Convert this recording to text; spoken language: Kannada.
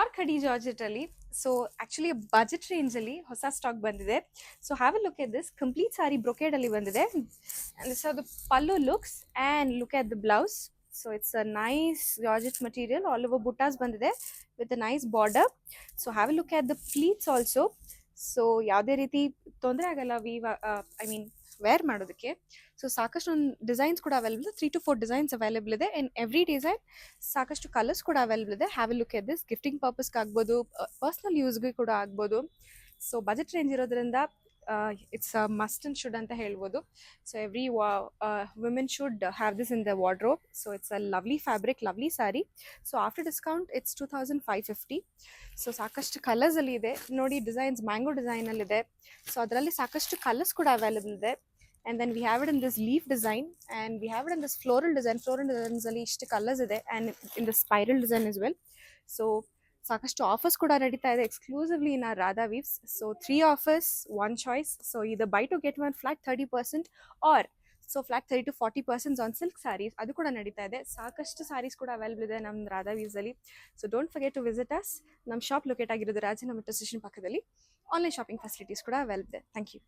ಪ್ಯೂರ್ ಖಡಿ ಜಾರ್ಜೆಟ್ ಅಲ್ಲಿ. ಸೊ ಆಕ್ಚುಲಿ ಬಜೆಟ್ ರೇಂಜ್ ಅಲ್ಲಿ ಹೊಸ ಸ್ಟಾಕ್ ಬಂದಿದೆ. So have a look at this complete sari brocade ಅಲ್ಲಿ ಬಂದಿದೆ. So the pallu looks and look at the blouse. So it's a nice georgette material, all over ಬುಟಾಸ್ ಬಂದಿದೆ with a nice border. So have a look at the pleats also. So ಯಾವುದೇ ರೀತಿ ತೊಂದರೆ ಆಗಲ್ಲ ಐ ಮೀನ್ ವೇರ್ ಮಾಡೋದಕ್ಕೆ. ಸೊ ಸಾಕಷ್ಟು ಡಿಸೈನ್ಸ್ ಕೂಡ ಅವೈಲೇಬಲ್, 3 to 4 ಡಿಸೈನ್ಸ್ ಅವೈಲೇಬಲ್ ಇದೆ. ಇನ್ ಎವ್ರಿ ಡಿಸೈನ್ ಸಾಕಷ್ಟು ಕಲರ್ಸ್ ಕೂಡ ಅವೈಲೇಬಲ್ ಇದೆ. Have a look at this, gifting ಪರ್ಪಸ್ಗೆ ಆಗ್ಬೋದು, ಪರ್ಸ್ನಲ್ ಯೂಸ್ಗೆ ಕೂಡ ಆಗ್ಬೋದು. ಸೊ ಬಜೆಟ್ ರೇಂಜ್ ಇರೋದ್ರಿಂದ ಇಟ್ಸ್ ಮಸ್ಟ್ ಅಂಡ್ ಶುಡ್ ಅಂತ ಹೇಳ್ಬೋದು. So every women should have this in the wardrobe. So it's a lovely fabric, lovely sari. So after discount it's 2550. So ಸಾಕಷ್ಟು ಕಲರ್ಸಲ್ಲಿ ಇದೆ ನೋಡಿ. Designs mango ಡಿಸೈನಲ್ಲಿದೆ. ಸೊ ಅದರಲ್ಲಿ ಸಾಕಷ್ಟು ಕಲರ್ಸ್ ಕೂಡ ಅವೈಲೇಬಲ್ ಇದೆ. And then we have it in this leaf design, and we have it in this floral design. Floral designs ಅಲ್ಲಿ ಇಷ್ಟು ಕಲರ್ಸ್ ಇದೆ, and in the spiral design as well. So ಸಾಕಷ್ಟು ಆಫರ್ಸ್ ಕೂಡ ನಡೀತಾ ಇದೆ exclusively in Radha Weaves. So 3 offers, 1 choice. So ಇದು buy two get 1 flat 30%, or so flat 30 to 40% on silk saris, ಅದು ಕೂಡ ನಡೀತಾ ಇದೆ. ಸಾಕಷ್ಟು ಸ್ಯಾರೀಸ್ ಕೂಡ ಅವೈಲೇಬಲ್ ಇದೆ ನಮ್ಮ ರಾಧಾ ವೀವ್ಸ್ ಅಲ್ಲಿ. So don't forget to visit us. ನಮ್ಮ ಶಾಪ್ ಲೊಕೇಟ್ ಆಗಿರೋದು ರಾಜನ ಮೆಟ್ರೋ ಸ್ಟೇಷನ್ ಪಕ್ಕದಲ್ಲಿ. ಆನ್ಲೈನ್ ಶಾಪಿಂಗ್ ಫೆಸಿಲಿಟೀಸ್ ಕೂಡ ಅವೈಲೇಬಲ್ ಇದೆ. Thank you.